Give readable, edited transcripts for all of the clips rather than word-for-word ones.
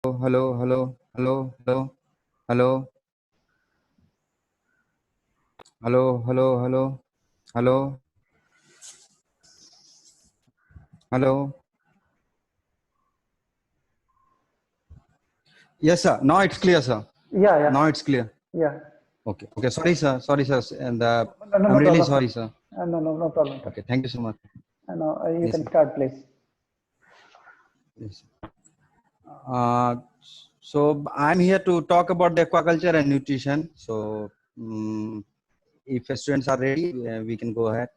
Hello, hello, hello, hello, hello, hello, hello, hello, hello, hello. Yes, sir. Now it's clear, sir. Yeah, yeah, Now it's clear. yeah. Okay, okay. Sorry, sir. Sorry, sir. And No I'm really problem. sorry, sir. No problem. Okay, thank you so much. No, you Yes, can sir. start, please. Yes. Uh, so I'm here to talk about the aquaculture and nutrition. So if students are ready, we can go ahead.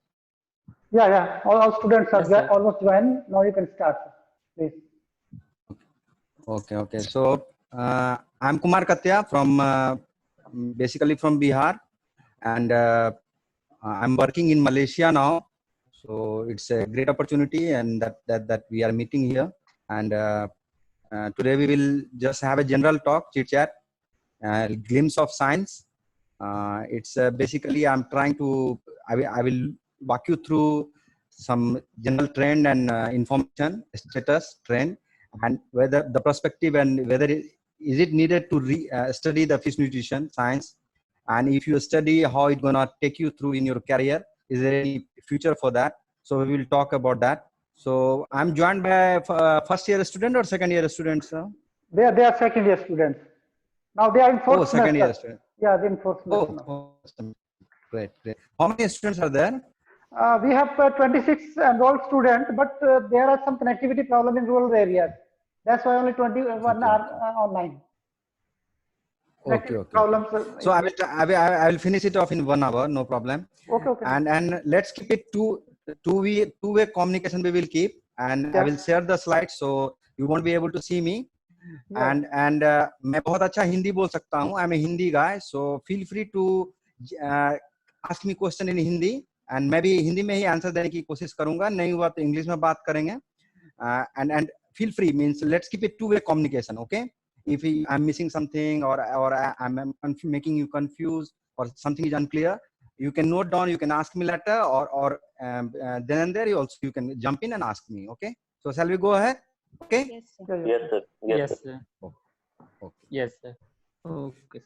Yeah. All students are Yes, sir. almost joined. Now you can start, please. Okay, okay. So I'm Kumar Katya from basically from Bihar, and I'm working in Malaysia now. So it's a great opportunity, and that we are meeting here. And today we will just have a general talk, chit chat, glimpse of science. It's basically I'm trying to I will walk you through some general trend and information status trend, and whether the perspective and whether is it needed to study the fish nutrition science, and if you study how it gonna take you through in your career, is there any future for that? So we will talk about that. So I'm joined by first year student or second year students. They are second year students. Now they are in Oh, fourth second year semester. student. Yeah, they're in fourth semester now. Oh, great, great. How many students are there? We have 26 enrolled students, but there are some connectivity problem in rural areas. That's why only 21 Okay, are okay. online. Okay, Connectivity okay, okay. problems. So I will finish it off in 1 hour, no problem. Okay. And let's keep it two-way communication we will keep, and I Yeah. will share the slides so you won't be able to see me. Yeah. And मैं बहुत अच्छा हिंदी बोल सकता हूँ. I'm a Hindi guy, so feel free to ask me question in Hindi, and मैं भी हिंदी में ही answer देने की कोशिश करूंगा. नहीं हुआ तो इंग्लिश में बात करेंगे. And feel free means let's keep it two-way communication, okay? If I'm missing something or I'm making you confused or something is unclear, you can note down, you can ask me later, or then and there you can jump in and ask me, okay? So shall we go ahead? Okay? Yes, sir. Yeah. Yes, sir. Yes, sir. Okay. Yes, sir. Okay.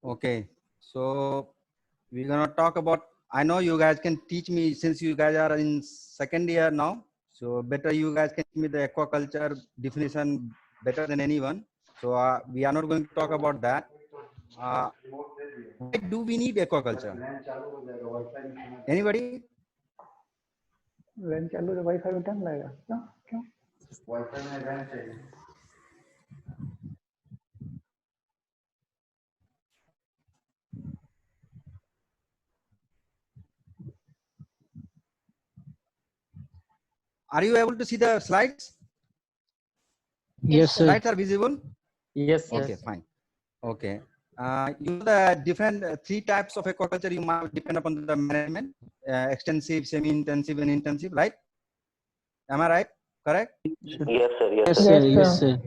Okay. So we're gonna talk about. I know you guys can teach me since you guys are in second year now. So better you guys can teach me the aquaculture definition better than anyone. So we are not going to talk about that. Why do we need aquaculture? Anybody? LAN चालू है, wifi में time लगेगा. क्यों? Are you able to see the slides? Yes, sir. Slides are visible? Yes, sir. Okay, fine. Okay. You know the different three types of aquaculture you might depend upon the management, extensive, semi-intensive, and intensive, right? Am I right? Correct? Yes, sir. Yes, Yes, sir. sir. Yes, sir.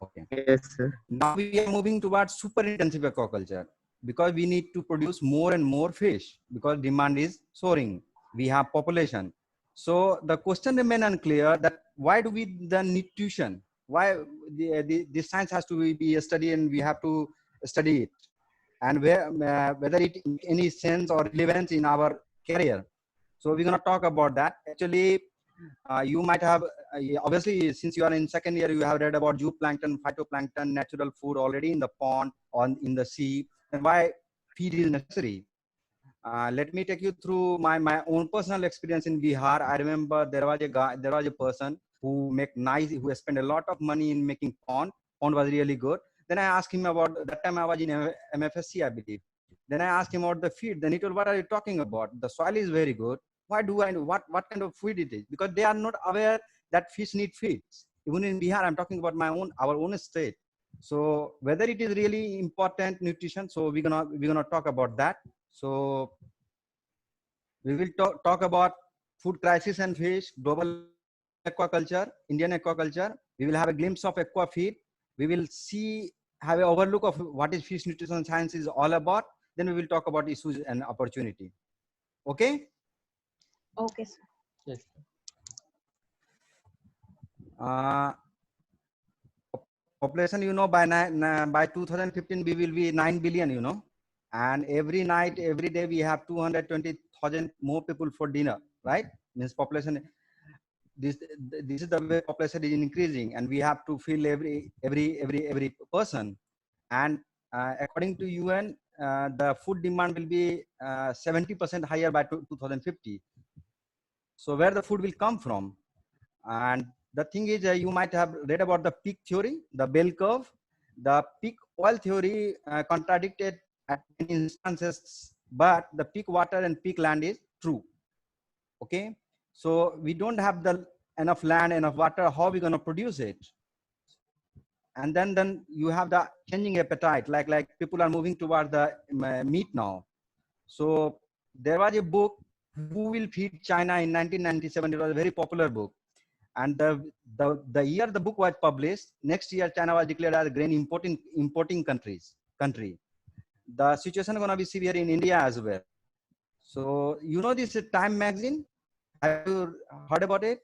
Okay. Yes, sir. Now we are moving towards super intensive aquaculture because we need to produce more and more fish because demand is soaring. We have population. So the question remains unclear that why do we the nutrition? Why the science has to be studied and we have to study it, and whether it makes any sense or relevance in our career. So we're gonna talk about that. Actually, you might have obviously since you are in second year, you have read about zooplankton, phytoplankton, natural food already in the pond or in the sea, and why feed is necessary. Let me take you through my own personal experience in Bihar. I remember there was a person who spent a lot of money in making pond. Pond was really good. Then I asked him about that time I was in MFSC, I believe. Then I asked him about the feed. Then he told, "What are you talking about? The soil is very good. Why do I know what kind of feed it is?" Because they are not aware that fish need feeds. Even in Bihar, I'm talking about our own state. So whether it is really important nutrition, so we're gonna talk about that. So we will talk about food crisis and fish, global aquaculture, Indian aquaculture. We will have a glimpse of aqua feed, we will see, have an overlook of what is fish nutrition science is all about. Then we will talk about issues and opportunity. Okay. Okay, sir. Yes. Population, you know, by 2015 we will be 9 billion, you know, and every night, every day we have 220,000 more people for dinner, right? Means population, this is the way population is increasing, and we have to fill every person. And according to UN, the food demand will be 70% higher by 2050. So where the food will come from? And the thing is, you might have read about the peak theory, the bell curve. The peak oil theory contradicted at many instances, but the peak water and peak land is true. Okay, so we don't have the enough land, enough water. How are we going to produce it? And then you have the changing appetite. Like people are moving towards the meat now. So there was a book, Who Will Feed China, in 1997. It was a very popular book. And the year the book was published, next year China was declared as a grain importing country. The situation is going to be severe in India as well. So you know this Time magazine? Have you heard about it?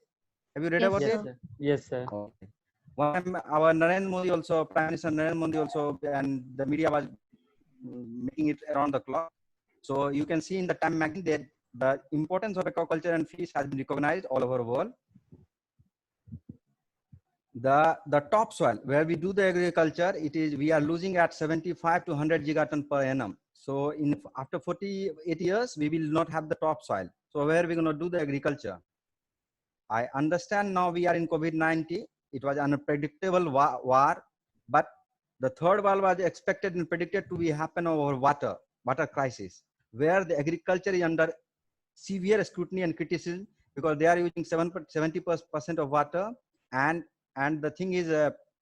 Have you read Yes, about Yes, it? sir. Yes, sir. Okay. One time our Narendra Modi also, Prime Minister Narendra Modi also, and the media was making it around the clock. So you can see in the Time magazine that the importance of aquaculture and fish has been recognized all over the world. The topsoil where we do the agriculture, we are losing at 75 to 100 gigaton per annum. So after 48 years, we will not have the topsoil. So where are we going to do the agriculture? I understand now we are in COVID-19. It was an unpredictable war, but the third world was expected and predicted to be happen over water crisis, where the agriculture is under severe scrutiny and criticism because they are using 70% of water, and the thing is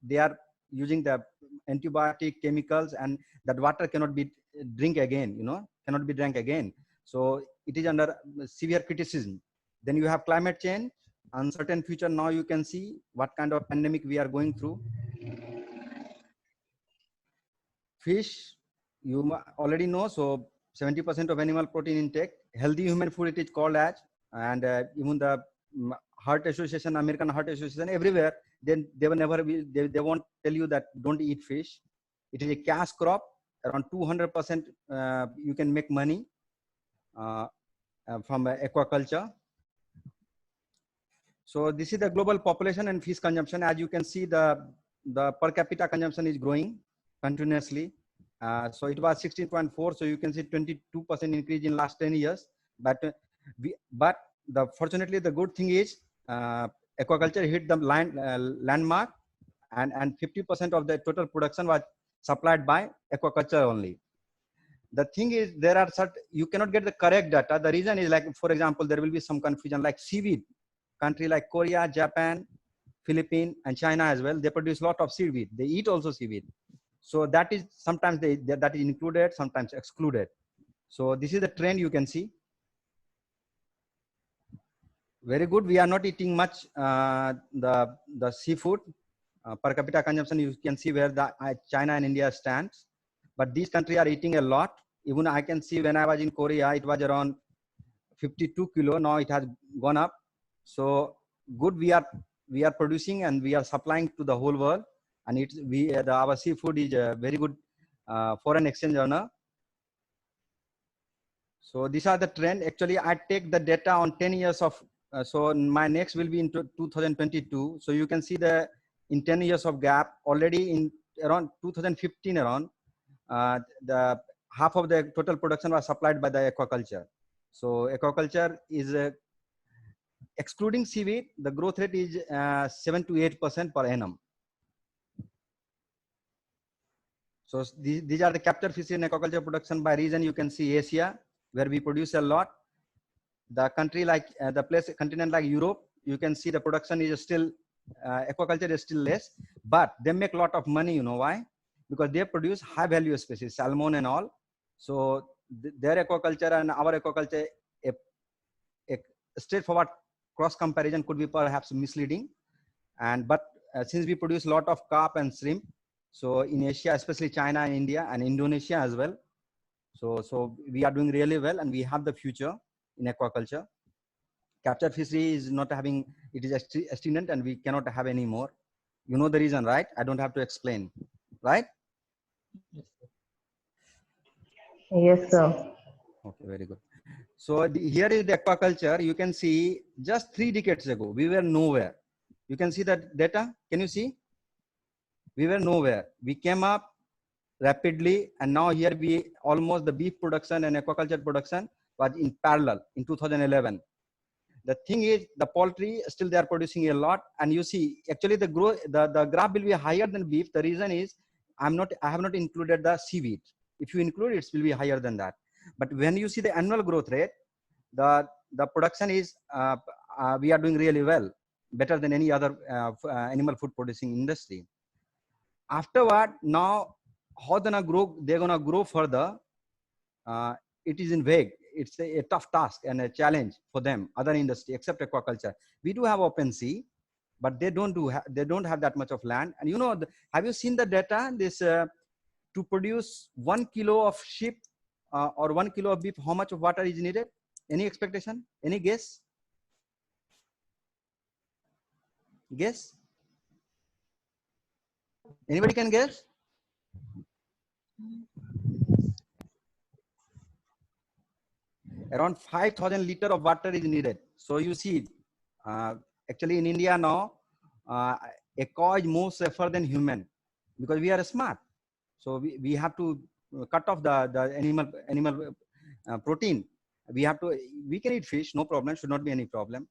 they are using the antibiotic chemicals, and that water cannot be drink again, cannot be drank again. So it is under severe criticism. Then you have climate change, uncertain future. Now you can see what kind of pandemic we are going through. Fish, you already know, so 70% of animal protein intake. Healthy human food, it is called as, and even the Heart Association, American Heart Association, everywhere, then they will never be, they won't tell you that don't eat fish. It is a cash crop, around 200% you can make money from aquaculture. So this is the global population and fish consumption. As you can see, the per capita consumption is growing continuously. So it was 16.4. So you can see 22% increase in last 10 years. But fortunately, the good thing is aquaculture hit the landmark, and 50% of the total production was supplied by aquaculture only. The thing is, there are you cannot get the correct data. The reason is, like, for example, there will be some confusion, like seaweed. Country like Korea, Japan, Philippines, and China as well, they produce a lot of seaweed. They eat also seaweed. So that is sometimes that is included, sometimes excluded. So this is the trend you can see. Very good. We are not eating much the seafood. Per capita consumption, you can see where the China and India stands. But these countries are eating a lot. Even I can see when I was in Korea, it was around 52 kilo. Now it has gone up. So good, we are producing and we are supplying to the whole world, and our seafood is a very good foreign exchange earner. So these are the trend. Actually, I take the data on 10 years of. So my next will be in 2022. So you can see in 10 years of gap already in around 2015 around the half of the total production was supplied by the aquaculture. So aquaculture is excluding seaweed, the growth rate is 7 to 8% per annum. So these are the captured fish in aquaculture production by region. You can see Asia, where we produce a lot. The country like continent like Europe, you can see the production is still aquaculture is still less, but they make a lot of money. You know why? Because they produce high value species, salmon and all. So their aquaculture and our aquaculture, a straightforward cross comparison could be perhaps misleading. But since we produce a lot of carp and shrimp, So in Asia, especially China and India and Indonesia as well. So we are doing really well, and we have the future in aquaculture. Capture fishery is not having, it is extinct, and we cannot have any more. You know the reason, right? I don't have to explain, right? Yes, sir. Okay, very good. So here is the aquaculture. You can see just 3 decades ago, we were nowhere. You can see that data. Can you see? We were nowhere. We came up rapidly, and now here we almost the beef production and aquaculture production was in parallel in 2011. The thing is, the poultry still they are producing a lot, and you see actually the growth, the graph will be higher than beef. The reason is I have not included the seaweed. If you include it, it will be higher than that. But when you see the annual growth rate, the production is we are doing really well, better than any other animal food producing industry. Afterward, now how they're gonna grow further, it is in vague. It's a tough task and a challenge for them, other industry except aquaculture. We do have open sea, but they don't have that much of land. And you know, have you seen the data? This to produce 1 kilo of sheep or 1 kilo of beef, how much of water is needed? Any expectation? Any guess? Guess? Anybody can guess? Around 5,000 liters of water is needed. So you see, actually in India now, a cow is more safer than human because we are smart. So we have to cut off the animal protein. We can eat fish, no problem, should not be any problem.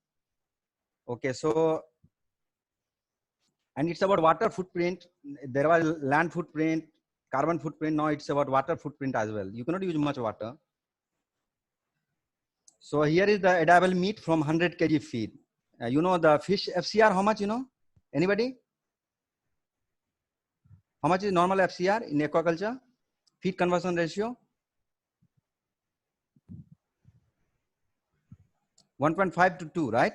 Okay, so, and it's about water footprint. There was land footprint, carbon footprint. Now it's about water footprint as well. You cannot use much water. So here is the edible meat from 100 kg feed. You know the fish FCR, how much, you know? Anybody? How much is normal FCR in aquaculture? Feed conversion ratio? 1.5 to 2, right?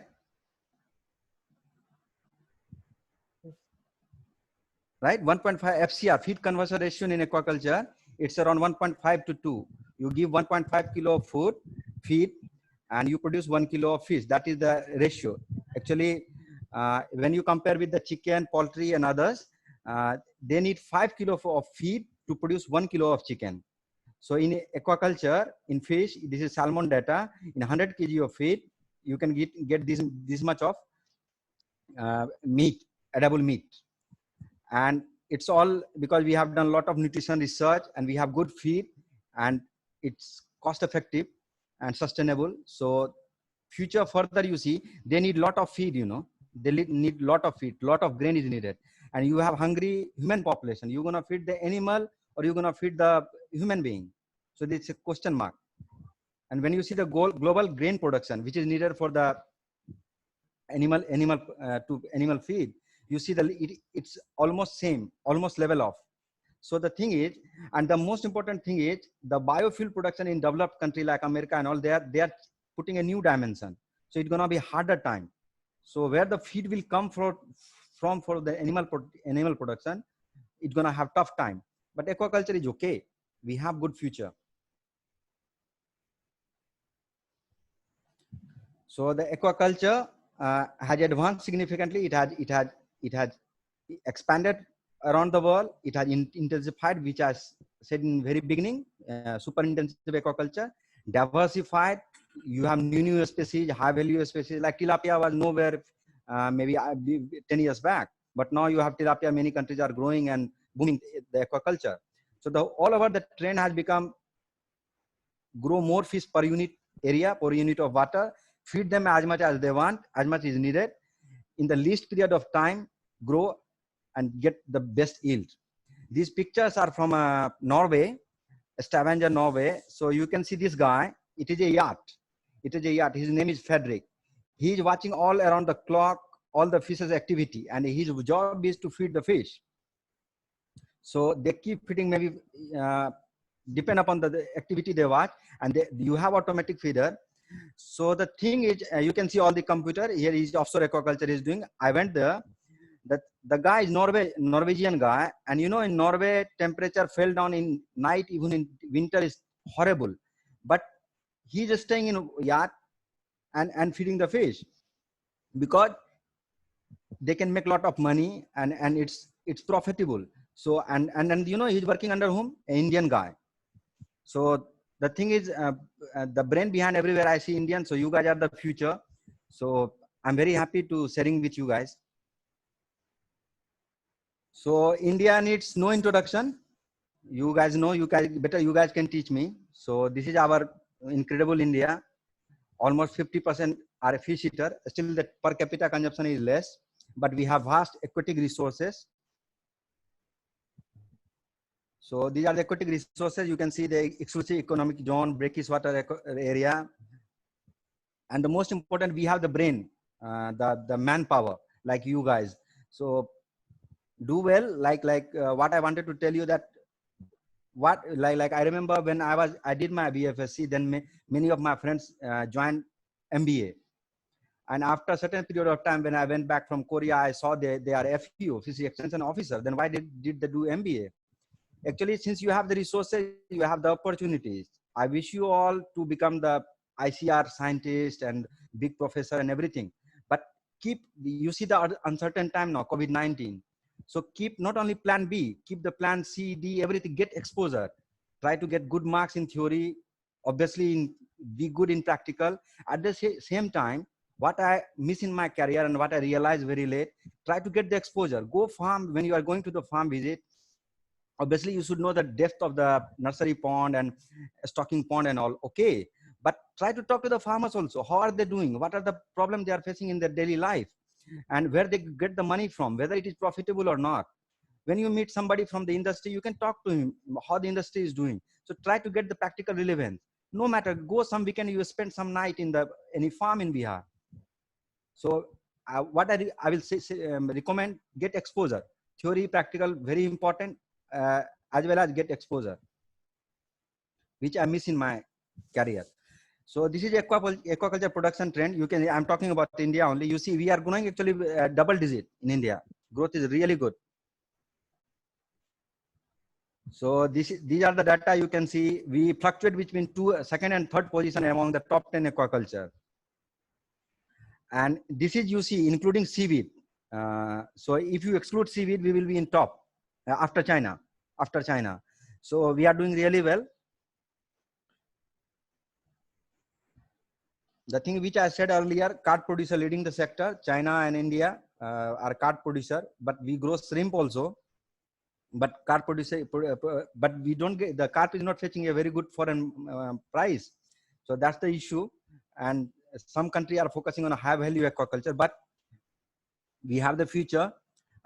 Right, 1.5 FCR, feed conversion ratio in aquaculture, it's around 1.5 to 2. You give 1.5 kilo of food, feed, and you produce 1 kilo of fish. That is the ratio. Actually, when you compare with the chicken, poultry, and others, they need 5 kilo of feed to produce 1 kilo of chicken. So in aquaculture, in fish, this is salmon data. In 100 kg of feed, you can get this much of meat, edible meat. And it's all because we have done a lot of nutrition research, and we have good feed, and it's cost effective and sustainable. So future further, you see, they need lot of feed, you know, they need lot of feed, lot of grain is needed. And you have hungry human population, you're going to feed the animal or you're going to feed the human being. So this is a question mark. And when you see the global grain production, which is needed for the animal feed, you see it's almost same, almost level off. So the thing is, and the most important thing is, the biofuel production in developed country like America and all, they are putting a new dimension. So it's gonna be harder time. So where the feed will come from for the animal production, it's gonna have tough time. But aquaculture is okay. We have good future. So the aquaculture has advanced significantly. It has expanded around the world. It has intensified, which I said in very beginning, super intensive aquaculture, diversified. You have new species, high value species, like tilapia was nowhere maybe 10 years back, but now you have tilapia. Many countries are growing and booming the aquaculture. So all over the trend has become grow more fish per unit area, per unit of water, feed them as much as they want, as much is needed, in the least period of time, grow and get the best yield. These pictures are from Norway, Stavanger, Norway. So you can see this guy. It is a yacht. It is a yacht. His name is Frederick. He is watching all around the clock, all the fish's activity, and his job is to feed the fish. So they keep feeding, maybe depend upon the activity they watch, and you have automatic feeder. So the thing is, you can see all the computer here is offshore aquaculture is doing. I went there. that the guy is Norwegian guy, and you know, in Norway, temperature fell down in night, even in winter is horrible. But he's just staying in a yacht and feeding the fish because they can make a lot of money, and it's profitable. So and you know, he's working under whom? An Indian guy. So the thing is, the brain behind everywhere I see Indian. So you guys are the future. So I'm very happy to sharing with you guys. So India needs no introduction. You guys know, you guys can teach me. So this is our incredible India. Almost 50% are a fish eater. Still the per capita consumption is less, but we have vast aquatic resources. So these are the aquatic resources. You can see the exclusive economic zone, breakwater area. And the most important, we have the brain, the manpower, like you guys. So do well, like what I wanted to tell you, that what like I remember when I did my BFSC, then many of my friends joined MBA. And after a certain period of time, when I went back from Korea, I saw they are FU, Officer Extension Officer. Then why did they do MBA? Actually, since you have the resources, you have the opportunities. I wish you all to become the ICR scientist and big professor and everything. But you see the uncertain time now, COVID-19. So keep not only plan B, keep the plan C, D, everything, get exposure. Try to get good marks in theory, obviously be good in practical. At the same time, what I miss in my career and what I realized very late, try to get the exposure. Go farm. When you are going to the farm visit, obviously you should know the depth of the nursery pond and stocking pond and all, okay, but try to talk to the farmers also. How are they doing? What are the problems they are facing in their daily life, and where they get the money from, whether it is profitable or not. When you meet somebody from the industry, you can talk to him how the industry is doing. So try to get the practical relevance. No matter, go some weekend, you spend some night in any farm in Bihar. So what I will say, recommend, get exposure. Theory, practical, very important, as well as get exposure, which I miss in my career. So this is aquaculture production trend. You can, I'm talking about India only. You see, we are growing actually double digit in India. Growth is really good. So these are the data you can see. We fluctuate between second and third position among the top 10 aquaculture. And this is, you see, including seaweed. So if you exclude seaweed, we will be in top after China. So we are doing really well. The thing which I said earlier, cod producer leading the sector. China and India are cod producer, but we grow shrimp also. But cod producer, but we don't get, the cod is not fetching a very good foreign price. So that's the issue. And some countries are focusing on a high value aquaculture, but we have the future,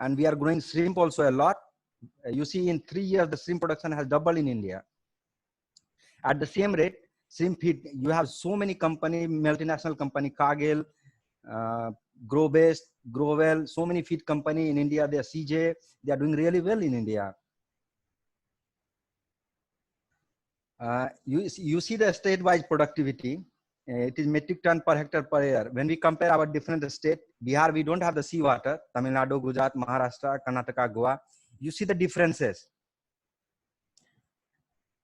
and we are growing shrimp also a lot. You see, in 3 years, the shrimp production has doubled in India. At the same rate, shrimp feed, you have so many company, multinational company, Cargill, Growbest, Growell, so many feed company in India. They are CJ, they are doing really well in India. You see the state-wise productivity. It is metric ton per hectare per year. When we compare our different states, Bihar, we don't have the seawater. Tamil Nadu, Gujarat, Maharashtra, Karnataka, Goa. You see the differences.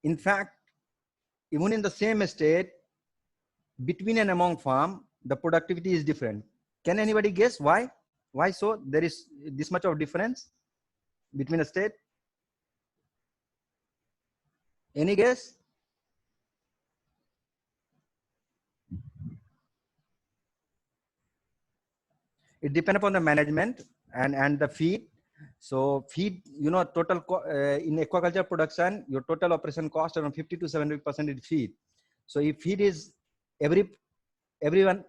In fact, even in the same state, between and among farm, the productivity is different. Can anybody guess why? Why so? There is this much of difference between a state? Any guess? It depends upon the management and the feed. So feed, you know, total in aquaculture production, your total operation cost around 50 to 70% is feed. So if feed is everyone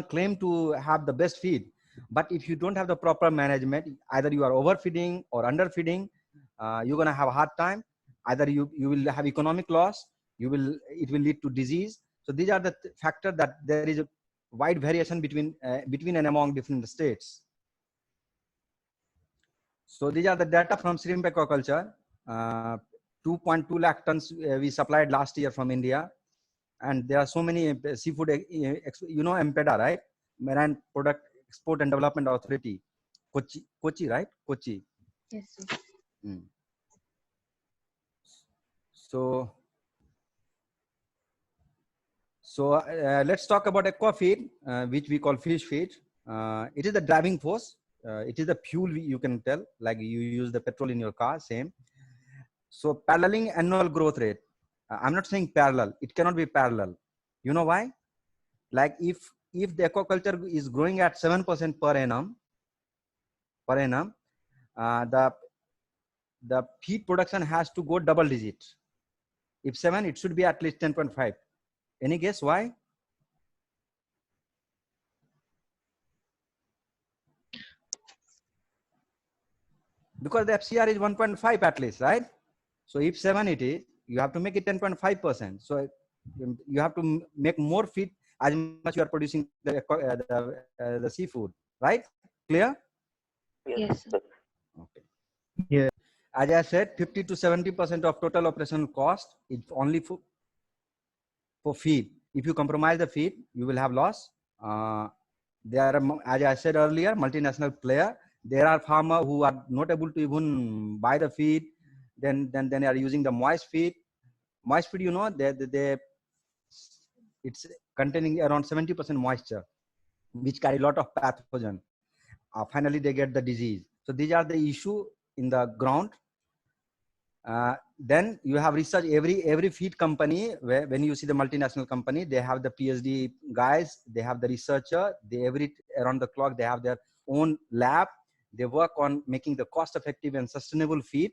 claim to have the best feed, but if you don't have the proper management, either you are overfeeding or underfeeding, you're gonna have a hard time. Either you will have economic loss, it will lead to disease. So these are the factors that there is a wide variation between and among different states. So these are the data from shrimp aquaculture. 2.2 lakh tons we supplied last year from India. And there are so many seafood, you know, MPEDA, right? Marine Product Export and Development Authority. Kochi, right? Kochi. Yes, sir. Mm. So let's talk about aqua feed, which we call fish feed. It is the driving force. It is the fuel you can tell, like you use the petrol in your car, same. So paralleling annual growth rate. I'm not saying parallel. It cannot be parallel. You know why? Like if the aquaculture is growing at 7% per annum, the feed production has to go double digit. If 7, it should be at least 10.5. Any guess why? Because the FCR is 1.5 at least, right? So if 7 it is, you have to make it 10.5%. So you have to make more feed as much you are producing the seafood, right? Clear? Yes, sir. Okay. Yeah. As I said, 50 to 70% of total operational cost is only for feed. If you compromise the feed, you will have loss. There are, as I said earlier, multinational player. There are farmers who are not able to even buy the feed. Then they are using the moist feed. Moist feed, you know, it's containing around 70% moisture, which carry a lot of pathogen. Finally, they get the disease. So these are the issue in the ground. Then you have research. Every feed company, when you see the multinational company, they have the PhD guys, they have the researcher, they around the clock they have their own lab. They work on making the cost effective and sustainable feed.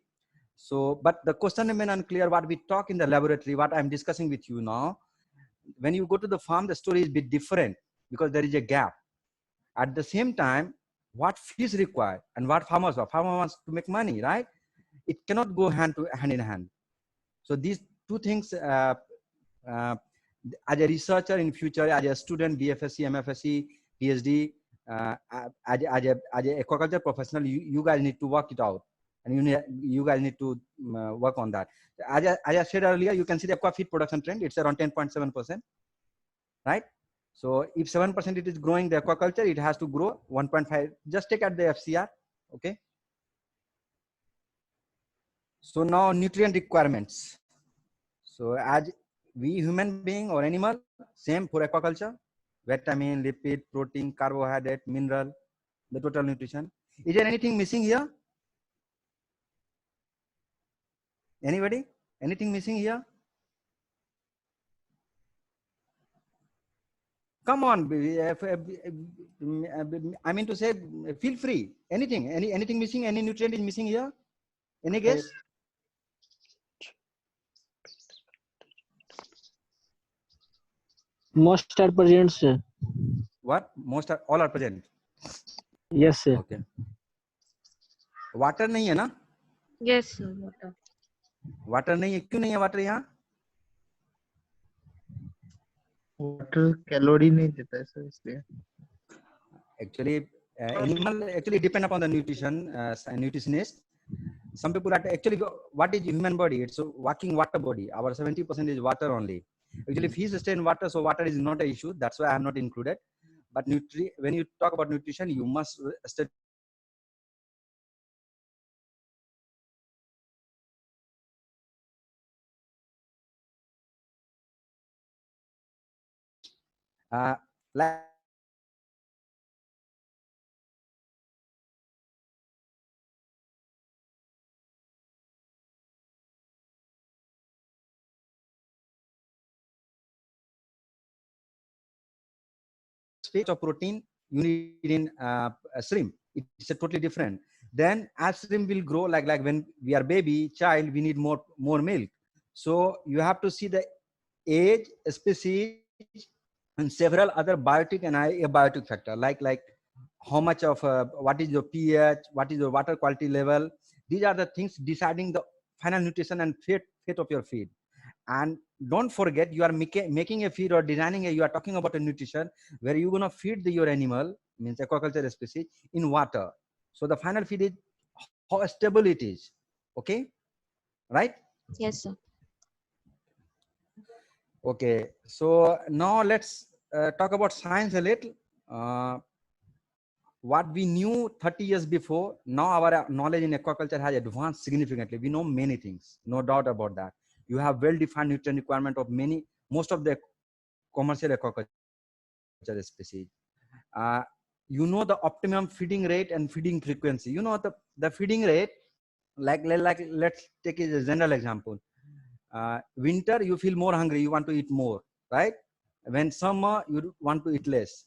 So but the question remains unclear. What we talk in the laboratory, what I'm discussing with you now, when you go to the farm, the story is a bit different, because there is a gap. At the same time, what fees required and what farmers wants to make money, right? It cannot go hand in hand. So these two things, uh, as a researcher in future, as a student, BFSC, MFSC, PhD, as a aquaculture professional, you guys need to work it out, and you guys need to work on that. As I said earlier, you can see the aqua feed production trend. It's around 10.7%, right? So if 7% it is growing the aquaculture, it has to grow 1.5. Just take at the FCR, okay? So now nutrient requirements. So as we human being or animal, same for aquaculture, vitamin, lipid, protein, carbohydrate, mineral, the total nutrition. Is there anything missing here? Anybody? Anything missing here? Come on, I mean to say, feel free. Anything missing? Any nutrient is missing here? Any guess? Most are present, sir. What? All are present. Yes, sir. Okay. Water नहीं है ना? Yes, sir. Water. Water नहीं है, क्यों नहीं है water यहाँ? Water calorie नहीं देता है सर, इसलिए. Actually, animal actually depend upon the nutritionist. Some people are actually, what is human body? It's a working water body. Our 70% is water only. Actually, fish stay in water, so water is not an issue. That's why I have not included. But when you talk about nutrition, you must study. Like space of protein you need in shrimp, it's a totally different. Then as shrimp will grow, like when we are baby child, we need more milk. So you have to see the age, species, and several other biotic and abiotic factor, like how much of what is your pH, what is your water quality level. These are the things deciding the final nutrition and fate of your feed. And don't forget, you are making a feed or designing you are talking about a nutrition where you're going to feed your animal, means aquaculture species, in water. So the final feed is how stable it is. Okay, right? Yes, sir. Okay, so now let's talk about science a little. what we knew 30 years before, now our knowledge in aquaculture has advanced significantly. We know many things, no doubt about that. You have well-defined nutrient requirement of most of the commercial aquaculture species. You know the optimum feeding rate and feeding frequency. You know the feeding rate, like let's take a general example. Winter, you feel more hungry, you want to eat more, right? When summer, you want to eat less.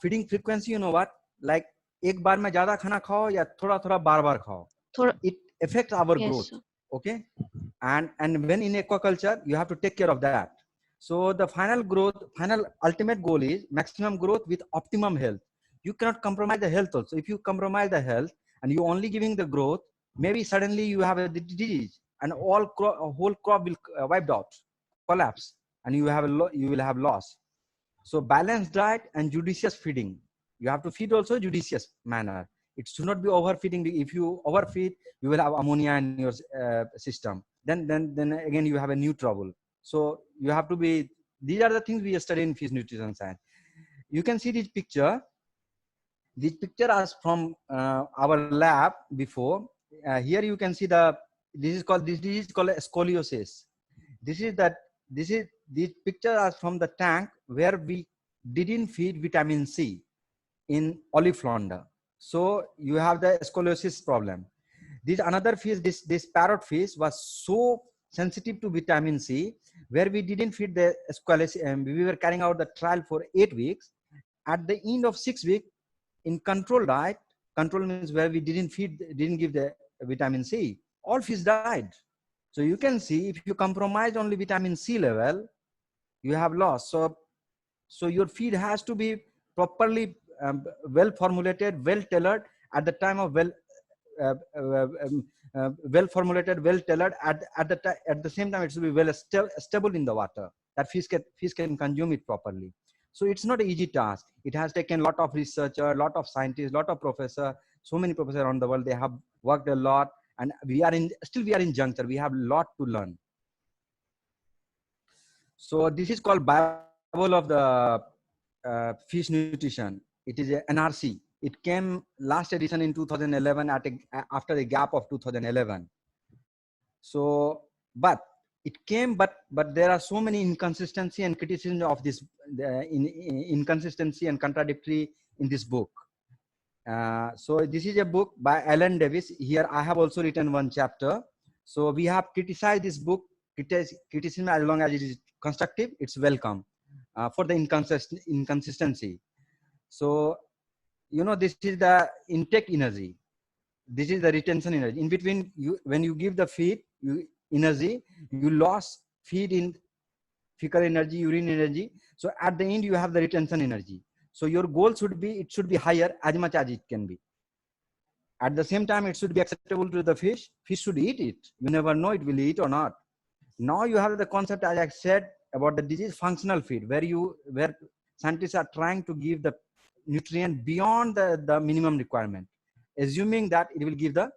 Feeding frequency, you know what? Like एक बार में ज़्यादा खाना खाओ या थोड़ा थोड़ा बार बार खाओ. It affects our Yes, growth. sir. Okay, and when in aquaculture, you have to take care of that. So the final ultimate goal is maximum growth with optimum health. You cannot compromise the health also. If you compromise the health and you only giving the growth, maybe suddenly you have a disease and whole crop will wiped out, collapse, and you will have loss. So balanced diet and judicious feeding. You have to feed also judicious manner. It should not be overfeeding. If you overfeed, you will have ammonia in your system. Then again you have a new trouble. So you have to be. These are the things we study in fish nutrition science. You can see this picture. This picture is from our lab before. Here you can see this is called scoliosis. These pictures are from the tank where we didn't feed vitamin C in olive flounder. So you have the scoliosis problem. This another fish, this parrot fish was so sensitive to vitamin C, where we didn't feed the scoliosis. We were carrying out the trial for 8 weeks. At the end of 6 weeks, in control diet, control means where we didn't give the vitamin C, all fish died. So you can see if you compromise only vitamin C level, you have loss. So your feed has to be properly well formulated, well tailored at the time of well formulated, well tailored at the same time it should be well stable in the water that fish can consume it properly. So it's not an easy task. It has taken a lot of researcher, lot of scientists, lot of professor, so many professors around the world. They have worked a lot, and we are in juncture. We have a lot to learn. So this is called Bible of the fish nutrition. It is a NRC. It came last edition in 2011 after a gap of 2011. So, but it came, but there are so many inconsistency and criticism of this inconsistency and contradictory in this book. So this is a book by Alan Davis. Here I have also written one chapter. So we have criticized this book. Criticism, as long as it is constructive, it's welcome for the inconsistency. So, you know, this is the intake energy. This is the retention energy. In between, when you give the feed, energy, you lost feed in fecal energy, urine energy. So at the end, you have the retention energy. So your goal should be, it should be higher as much as it can be. At the same time, it should be acceptable to the fish. Fish should eat it. You never know it will eat or not. Now you have the concept, as I said, about the disease functional feed, where scientists are trying to give the nutrient beyond the minimum requirement, assuming that it will give the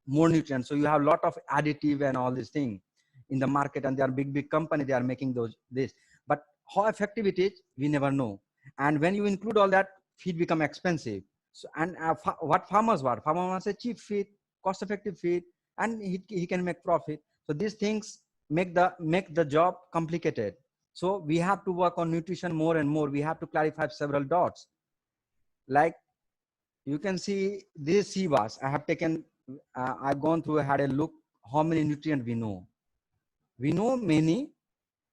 more nutrients. So you have a lot of additive and all these things in the market, and they are big companies, they are making this. But how effective it is, we never know. And when you include all that, feed become expensive. So, and what farmers want? Farmers want a cheap feed, cost-effective feed, and he can make profit. So these things make the job complicated. So we have to work on nutrition more and more. We have to clarify several dots. Like you can see this sea bass. I have taken, I've gone through, had a look how many nutrients we know. We know many,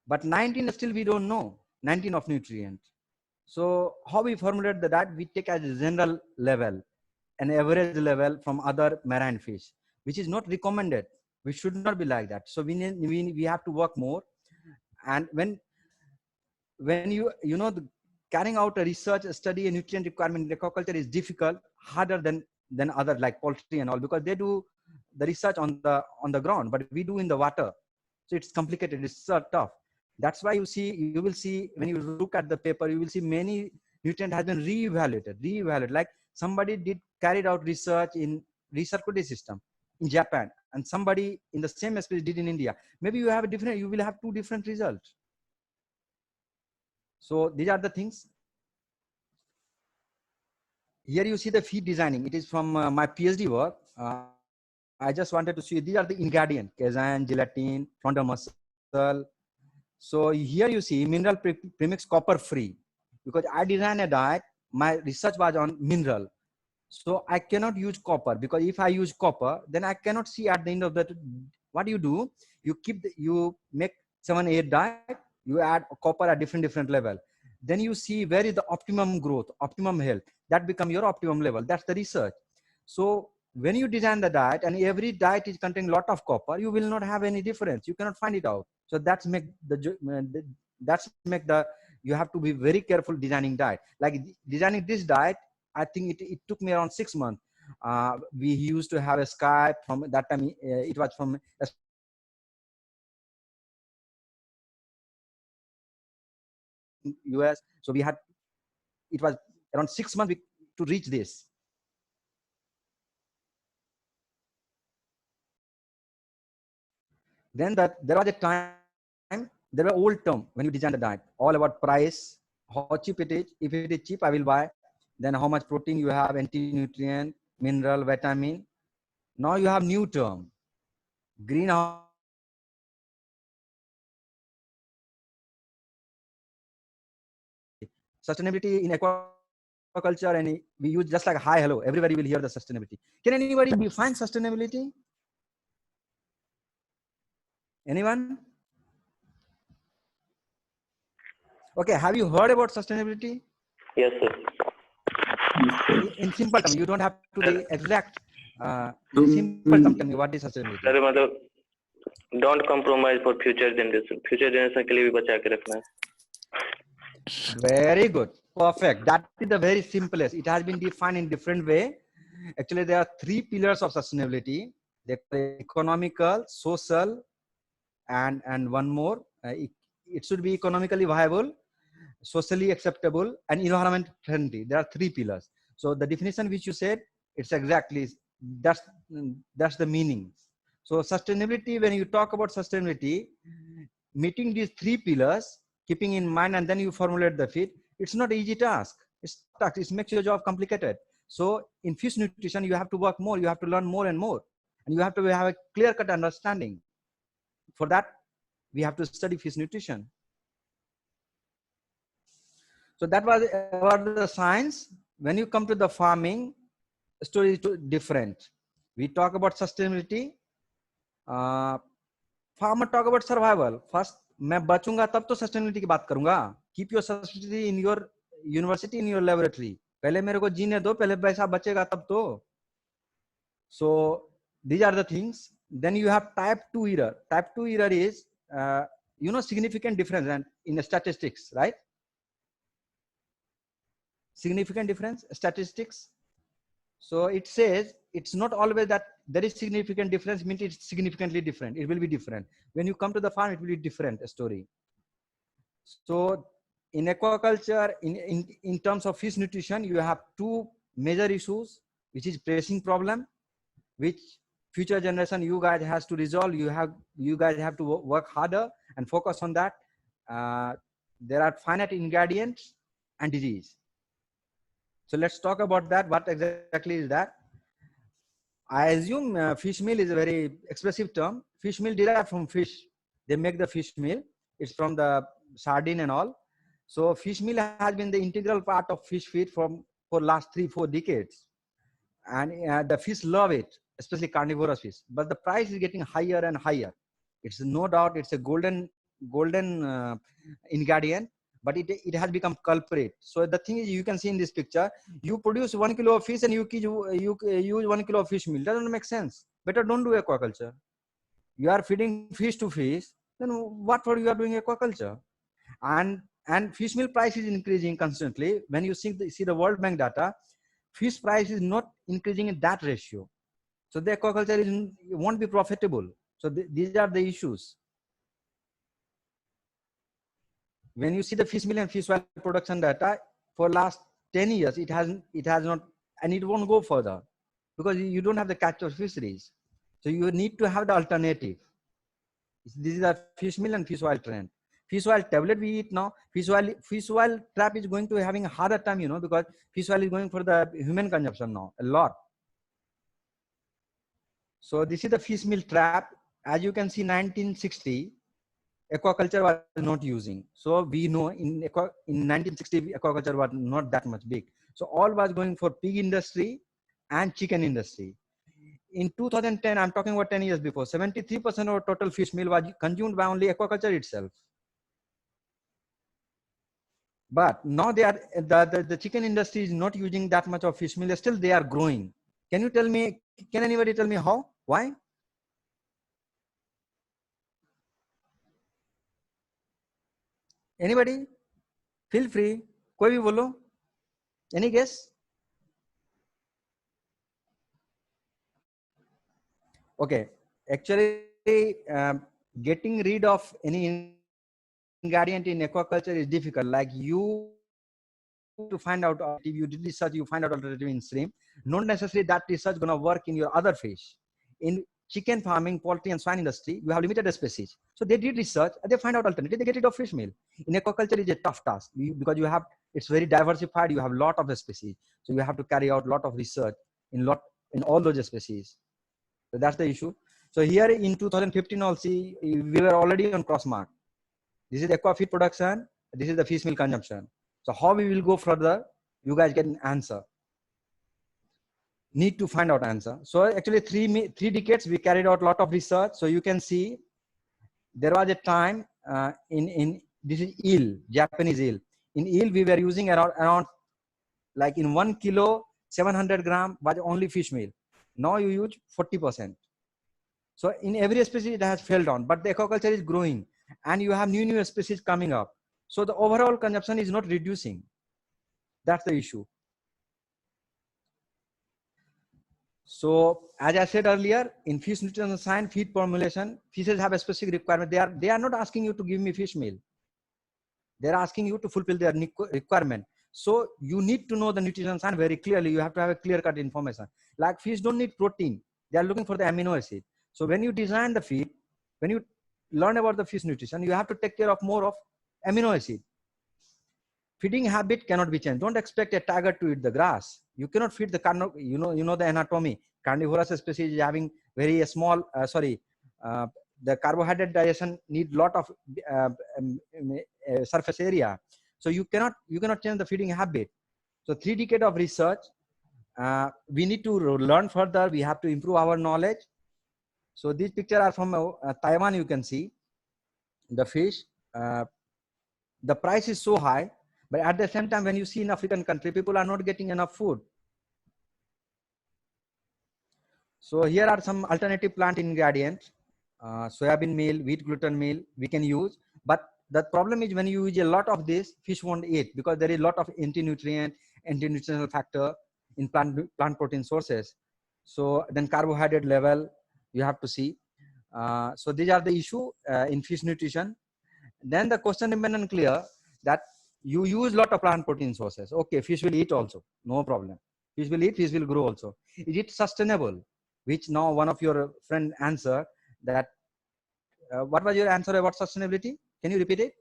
but 19 still we don't know. 19 of nutrients. So how we formulate that, we take as a general level, an average level from other marine fish, which is not recommended. We should not be like that. So we have to work more. And when you know, carrying out a research, a study, a nutrient requirement in aquaculture is difficult, harder than other like poultry and all, because they do the research on the ground, but we do in the water. So it's complicated, it's so tough. That's why you will see when you look at the paper, you will see many nutrient has been reevaluated. Like somebody carried out research in recirculatory system in Japan, and somebody in the same species did in India. Maybe you will have two different results. So these are the things. here you see the feed designing. It is from my PhD work. I just wanted to see these are the ingredients: casein, gelatin, frontal muscle. So here you see mineral premix copper free, because I designed a diet. My research was on mineral. So I cannot use copper, because if I use copper, then I cannot see at the end of that. What do? You you make 7-8 diet, you add copper at different level. Then you see where is the optimum growth, optimum health. That become your optimum level. That's the research. So when you design the diet and every diet is containing lot of copper, you will not have any difference. You cannot find it out. So that's make the you have to be very careful designing diet. Like designing this diet, I think it took me around 6 months. We used to have a Skype from that time. It was from US. So we had, it was around 6 months to reach this. Then there was a time, there were old term when you design the diet, all about price, how cheap it is. If it is cheap, I will buy. Then how much protein you have, anti-nutrient, mineral, vitamin. Now you have new term, greenhouse sustainability in aquaculture, and we use just like hi, hello, everybody will hear the sustainability. Can anybody define sustainability? Anyone? Okay, have you heard about sustainability? Yes, sir. In simple terms, you don't have to be exact. In simple terms, tell me what is sustainability? Sir मतलब don't compromise for future generation. Future generation के लिए भी बचा के रखना है. Very good. Perfect. That is the very simplest. It has been defined in different way. Actually, there are 3 pillars of sustainability. They're economical, social, and one more. It should be economically viable, socially acceptable, and environment friendly. There are 3 pillars. So the definition which you said, it's exactly, that's the meaning. So sustainability, when you talk about sustainability, meeting these 3 pillars, keeping in mind, and then you formulate the feed, it's not an easy task. It makes your job complicated. So in fish nutrition, you have to work more, you have to learn more and more, and you have to have a clear-cut understanding. For that, we have to study fish nutrition. So that was about the science. When you come to the farming, the story is different. We talk about sustainability. Farmer talk about survival. First, मैं बचूंगा तब तो sustainability की बात करूंगा. Keep your sustainability in your university, in your laboratory. पहले मेरे को जीने दो, पहले पैसा बचेगा तब तो. So these are the things. Then you have type 2 error. Type 2 error is, significant difference in statistics, right? Significant difference, statistics. So it says it's not always that there is significant difference, means it's significantly different. It will be different. When you come to the farm, it will be different story. So in aquaculture, in terms of fish nutrition, you have 2 major issues, which is pressing problem, which future generation you guys has to resolve. You guys have to work harder and focus on that. There are finite ingredients and disease. So let's talk about that. What exactly is that? I assume fish meal is a very expressive term. Fish meal derived from fish. They make the fish meal. It's from the sardine and all. So fish meal has been the integral part of fish feed for last 3-4 decades. And the fish love it, especially carnivorous fish. But the price is getting higher and higher. It's no doubt it's a golden ingredient, but it has become culprit. So the thing is, you can see in this picture, you produce 1 kilo of fish and you use 1 kilo of fish meal. Doesn't make sense. Better don't do aquaculture. You are feeding fish to fish, then what for you are doing aquaculture? And fish meal price is increasing constantly. When you see the World Bank data, fish price is not increasing in that ratio. So the aquaculture won't be profitable. So these are the issues. When you see the fish meal and fish oil production data for last 10 years, it has not, and it won't go further because you don't have the catch of fisheries. So you need to have the alternative. This is a fish meal and fish oil trend. Fish oil tablet we eat now. Fish oil trap is going to having a harder time, you know, because fish oil is going for the human consumption now a lot. So this is the fish meal trap. As you can see, 1960, aquaculture was not using. So we know in 1960, aquaculture was not that much big. So all was going for pig industry and chicken industry. In 2010, I'm talking about 10 years before, 73% of total fish meal was consumed by only aquaculture itself. But now they are, the chicken industry is not using that much of fish meal. Still, they are growing. Can you tell me, can anybody tell me how? Why? Anybody? Feel free. कोई भी बोलो. Any guess? Okay. Actually, getting rid of any ingredient in aquaculture is difficult. Like you to find out if you did research, you find out alternative in shrimp. Not necessarily that research gonna work in your other fish. In chicken farming, poultry, and swine industry, you have limited species. So they did research, they find out alternative, they get rid of fish meal. In aquaculture, it's a tough task because you have, it's very diversified, you have a lot of species. So you have to carry out a lot of research in all those species. So that's the issue. So here in 2015 also, we were already on crossmark. This is aqua feed production, this is the fish meal consumption. So how we will go further, you guys get an answer. Need to find out answer. So actually 3 decades, we carried out a lot of research. So you can see there was a time this is eel, Japanese eel. In eel, we were using around like in 1 kilo, 700 gram was only fish meal. Now you use 40%. So in every species, it has fell down, but the aquaculture is growing and you have new species coming up. So the overall consumption is not reducing. That's the issue. So as I said earlier, in fish nutrition science, feed formulation, fishes have a specific requirement. They are not asking you to give me fish meal. They're asking you to fulfill their requirement. So you need to know the nutrition science very clearly. You have to have a clear-cut information. Like fish don't need protein. They are looking for the amino acid. So when you design the feed, when you learn about the fish nutrition, you have to take care of more of amino acid. Feeding habit cannot be changed. Don't expect a tiger to eat the grass. You cannot feed the you know the anatomy. Carnivorous species is having very small, the carbohydrate digestion need lot of surface area. So you cannot change the feeding habit. So 3 decades of research, we need to learn further. We have to improve our knowledge. So these pictures are from Taiwan. You can see the fish. The price is so high, but at the same time, when you see in African country, people are not getting enough food. So here are some alternative plant ingredients. Soybean meal, wheat gluten meal, we can use. But the problem is when you use a lot of this, fish won't eat because there is a lot of anti-nutrient, anti-nutritional factor in plant protein sources. So then carbohydrate level, you have to see. So these are the issue in fish nutrition. Then the question remains unclear that you use a lot of plant protein sources. Okay, fish will eat also, no problem. Fish will eat, fish will grow also. Is it sustainable? Which now one of your friend answered that. What was your answer about sustainability? Can you repeat it?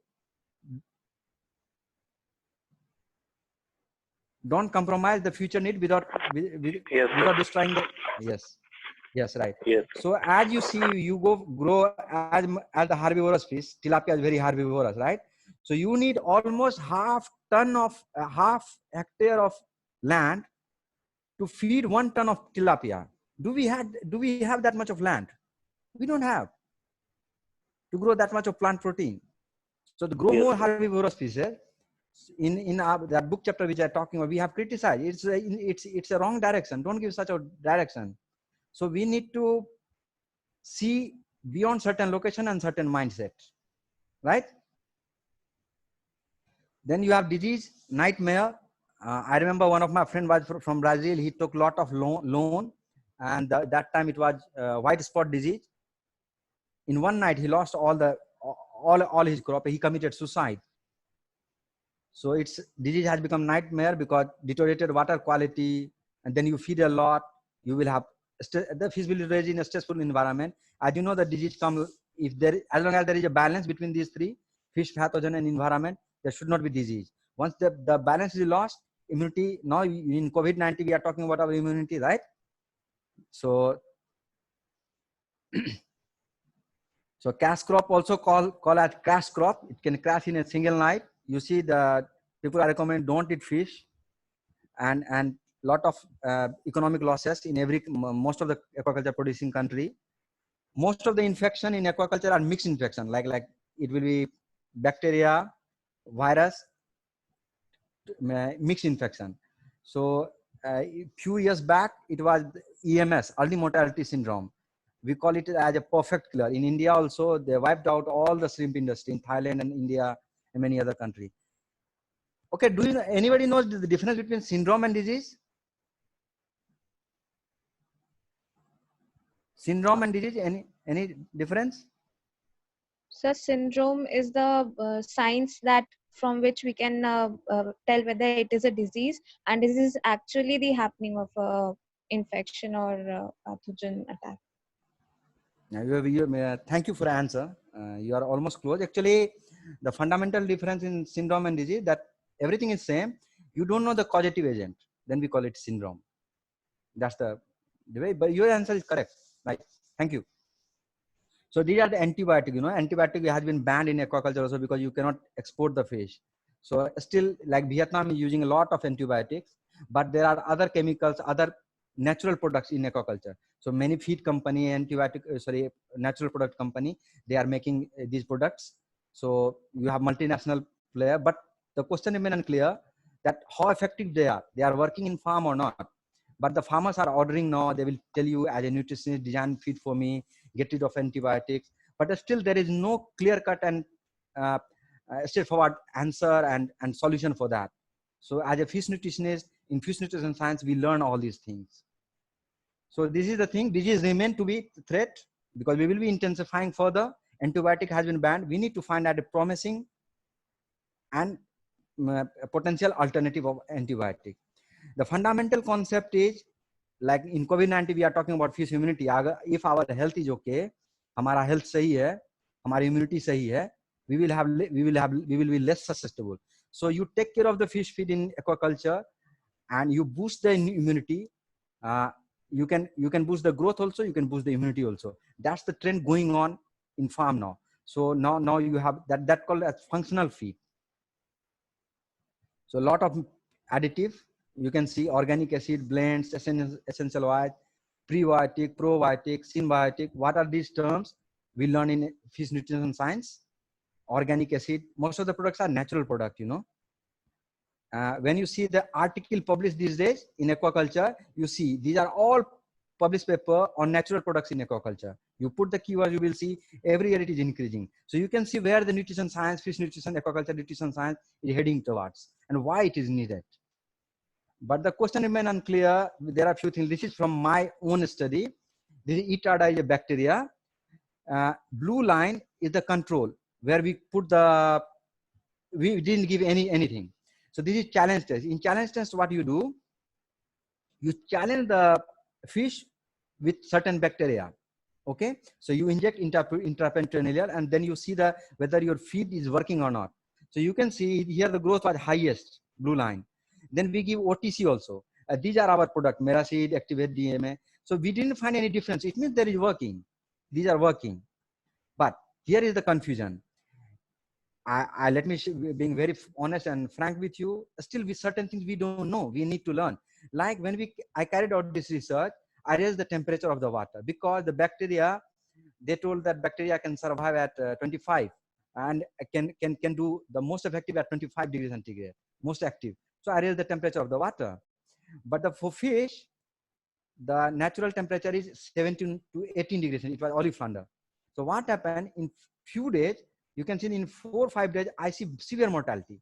Don't compromise the future need without destroying the. Yes, right. Yes. So as you see, you grow as the herbivorous fish. Tilapia is very herbivorous, right? So you need almost half hectare of land to feed 1 ton of tilapia. Do we have that much of land? We don't have to grow that much of plant protein. So to grow more herbivorous species, in that book chapter which I'm talking about, we have criticized. It's a wrong direction. Don't give such a direction. So we need to see beyond certain location and certain mindset, right? Then you have disease, nightmare. I remember one of my friend was from Brazil. He took a lot of loan, and that time it was white spot disease. In one night, he lost all his crop. He committed suicide. So it's disease has become nightmare because deteriorated water quality, and then you feed a lot. You will have the fish will raise in a stressful environment. As you know, the disease comes as long as there is a balance between these three. fish pathogen and environment, there should not be disease. Once the balance is lost, immunity, now in COVID-19, we are talking about our immunity, right? So, so cash crop also call as crash crop. It can crash in a single night. You see the people are recommending don't eat fish, and lot of economic losses in most of the aquaculture producing country. Most of the infection in aquaculture are mixed infection, like it will be bacteria, virus, mixed infection. So a few years back, it was EMS, early mortality syndrome. We call it as a perfect killer. In India also, they wiped out all the shrimp industry in Thailand and India and many other countries. Okay, do you know, anybody knows the difference between syndrome and disease? Syndrome and disease, any difference? So syndrome is the signs that from which we can tell whether it is a disease, and this is actually the happening of a infection or pathogen attack. Now, thank you for the answer. You are almost close. Actually, the fundamental difference in syndrome and disease that everything is same. You don't know the causative agent, then we call it syndrome. That's the way. But your answer is correct. Right. Thank you. So these are the antibiotic. Antibiotic has been banned in aquaculture also because you cannot export the fish. So still, like Vietnam is using a lot of antibiotics, but there are other chemicals, other natural products in aquaculture. So many feed company, natural product company, they are making these products. So you have multinational player, but the question remains unclear that how effective they are. They are working in farm or not. But the farmers are ordering now. They will tell you as a nutritionist, design feed for me, get rid of antibiotics. But still, there is no clear-cut and straightforward answer and solution for that. So as a fish nutritionist, in fish nutrition science, we learn all these things. So this is the thing. Disease remain to be threat because we will be intensifying further. Antibiotic has been banned. We need to find out a promising and potential alternative of antibiotic. The fundamental concept is like in COVID-19, we are talking about fish immunity. If our health is okay, हमारा health सही है, हमारी immunity सही है, we will be less susceptible. So you take care of the fish feed in aquaculture, and you boost the immunity. You can boost the growth also. You can boost the immunity also. That's the trend going on in farm now. So now you have that called as functional feed. So a lot of additive. You can see organic acid blends, essential oil, prebiotic, probiotic, symbiotic. What are these terms? We learn in fish nutrition science. Organic acid. Most of the products are natural product. When you see the article published these days in aquaculture, you see these are all published paper on natural products in aquaculture. You put the keyword, you will see every year it is increasing. So you can see where the nutrition science, fish nutrition, aquaculture nutrition science is heading towards and why it is needed. But the question remains unclear. There are a few things. This is from my own study. This is Etarda is a bacteria. Blue line is the control where we put we didn't give anything. So this is challenge test. In challenge test, what you do, you challenge the fish with certain bacteria. Okay. So you inject intraperitoneal and then you see whether your feed is working or not. So you can see here the growth was highest, blue line. Then we give OTC also. These are our product, Meraseed, Activate DMA. So we didn't find any difference. It means there is working. These are working. But here is the confusion. Let me being very honest and frank with you. Still, with certain things we don't know. We need to learn. Like when I carried out this research, I raised the temperature of the water because the bacteria. They told that bacteria can survive at 25 and can do the most effective at 25 degrees centigrade, most active. So I raised the temperature of the water. But for fish, the natural temperature is 17 to 18 degrees. It was olive flounder. So what happened in few days, you can see in 4 or 5 days, I see severe mortality.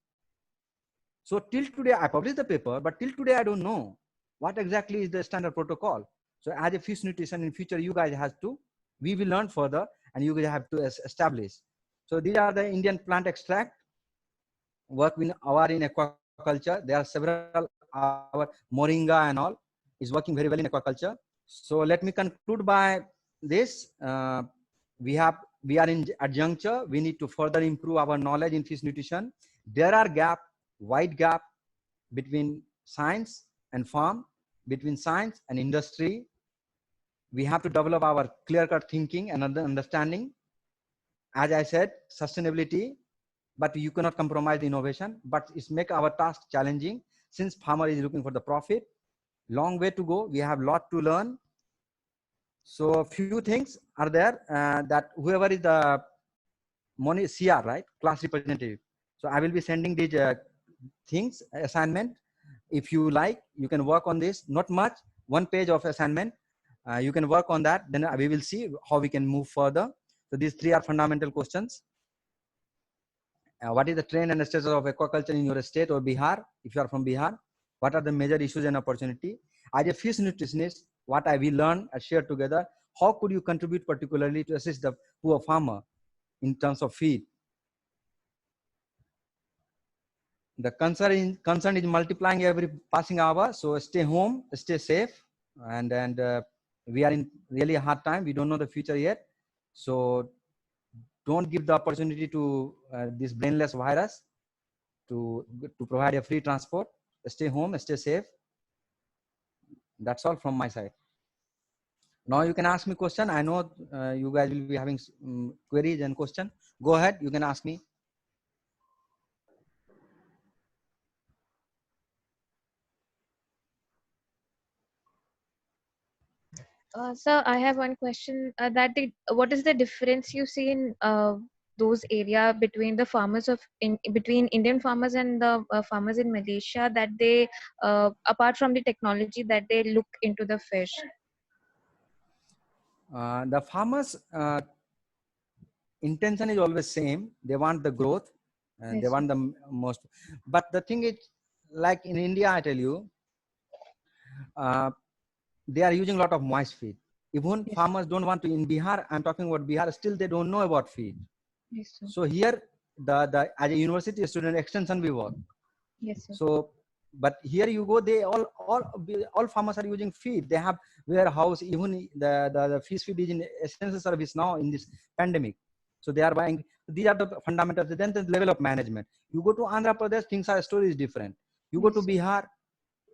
So till today, I published the paper, but till today, I don't know what exactly is the standard protocol. So as a fish nutrition in future, you guys have to, we will learn further and you guys have to establish. So these are the Indian plant extract work in aquaculture. There are several, our moringa and all is working very well in aquaculture. So let me conclude by this. We have we are in a juncture. We need to further improve our knowledge in fish nutrition. There are wide gap between science and farm, between science and industry. We have to develop our clear-cut thinking and understanding. As I said, sustainability, but you cannot compromise the innovation, but it's make our task challenging since farmer is looking for the profit. Long way to go. We have a lot to learn. So few things are there that whoever is the money CR, right? Class representative. So I will be sending these things, assignment. If you like, you can work on this. Not much, 1 page of assignment. You can work on that. Then we will see how we can move further. So these 3 are fundamental questions. What is the trend and status of aquaculture in your state or Bihar? If you are from Bihar, what are the major issues and opportunity? As a fish nutritionist, what I will learn and share together, how could you contribute particularly to assist the poor farmer in terms of feed? The concern is multiplying every passing hour. So stay home, stay safe. And we are in really a hard time. We don't know the future yet. So don't give the opportunity to this brainless virus to provide a free transport. Stay home, stay safe. That's all from my side. Now you can ask me question. I know you guys will be having queries and question. Go ahead, you can ask me. Sir, I have one question. What is the difference you see in those area between the farmers between Indian farmers and the farmers in Malaysia, that they apart from the technology that they look into the fish? The farmers intention is always same. They want the growth and Yes, they want the most. But the thing is, like in India, I tell you, they are using a lot of moist feed. Even yes, farmers don't want to. In Bihar, I'm talking about Bihar, still they don't know about feed. yes, sir. So here, the as a university student extension we work. Yes, sir. So, but here you go, they all farmers are using feed. They have warehouse. Even the fish feed is in essential service now in this pandemic. So they are buying. These are the fundamentals. Then the level of management. You go to Andhra Pradesh, things are story is different. You go Yes, to sir. Bihar,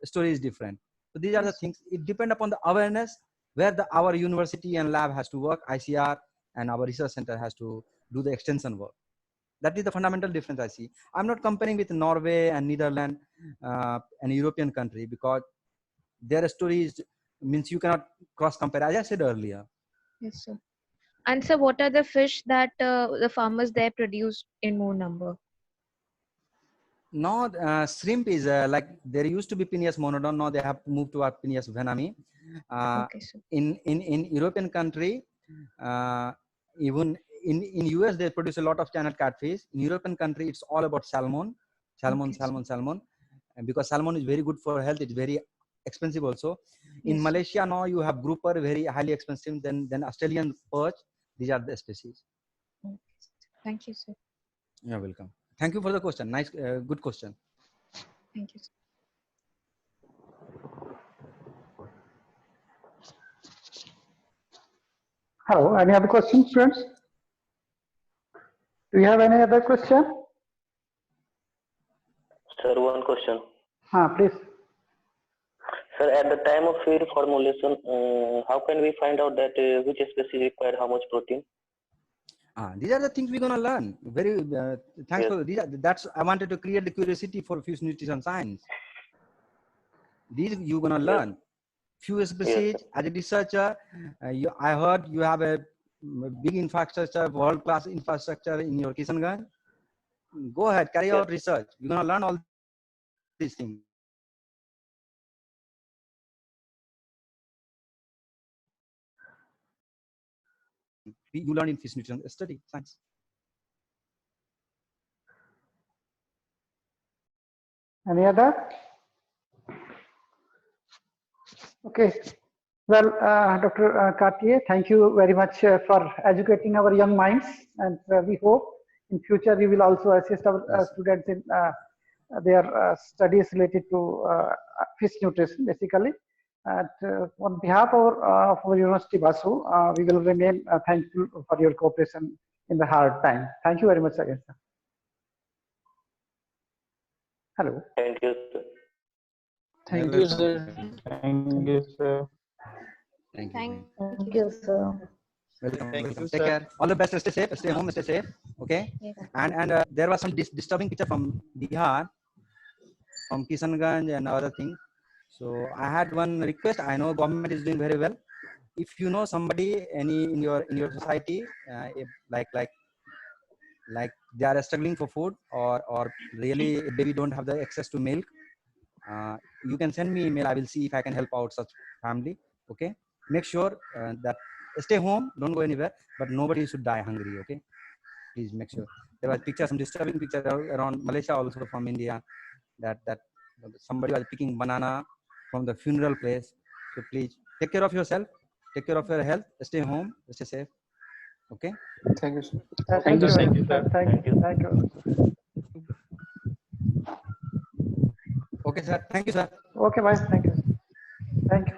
story is different. So these are the Yes. things. It depends upon the awareness where our university and lab has to work. ICR and our research center has to do the extension work. That is the fundamental difference I see. I'm not comparing with Norway and Netherlands and European country, because their stories means you cannot cross compare, as I said earlier. Yes, sir. And sir, what are the fish that the farmers there produce in more number? Now shrimp is like there used to be Penaeus monodon. Now they have moved to Penaeus venami. Okay, sir. In European country, even in US they produce a lot of channel catfish. In European country, it's all about salmon, Okay, sir. salmon, and because salmon is very good for health. It's very expensive also. In Yes, sir. Malaysia now you have grouper, very highly expensive. Then Australian perch. These are the species. Okay, sir. Thank you, sir. You're welcome. Thank you for the question. Nice, good question. Thank you, sir. Hello, any other questions, students? Do you have any other question? Sir, one question. Please. Sir, at the time of feed formulation, how can we find out that which species require how much protein? These are the things we're gonna learn. Very thanks Yes. for these. That's I wanted to create the curiosity for fish nutrition science. These you're gonna learn. Few species as a researcher. I heard you have a big infrastructure, world-class infrastructure in your Kishanganj. Go ahead, carry out research. You're gonna learn all these things. You learn in fish nutrition study science. Any other? Okay. Well, Dr. Cartier, thank you very much for educating our young minds, and we hope in future you will also assist our Yes. students in their studies related to fish nutrition, basically. On behalf of our university, Basu, we will remain thankful for your cooperation in the hard time. Thank you very much again, sir. Hello. Thank you, sir. Thank you, sir. Thank you, sir. Thank you. Thank you, sir. Welcome. Thank welcome. you, Take sir. care. All the best. Stay safe. Stay home. Stay safe. Okay. Yes. And there was some disturbing picture from Bihar, from Kishanganj and other things. So I had one request. I know government is doing very well. If you know somebody, any in your society, if like they are struggling for food, or really baby don't have the access to milk, you can send me email. I will see if I can help out such family. Okay. Make sure that stay home. Don't go anywhere. But nobody should die hungry. Okay. Please make sure. There was pictures, some disturbing pictures around Malaysia, also from India, that somebody was picking banana from the funeral place. So please take care of yourself, take care of your health, stay home, stay safe. Okay. Thank you, sir. Thank you. Thank you, sir. Thank you. Thank you. Okay, sir. Thank you, sir. Okay, bye. Thank you. Thank you.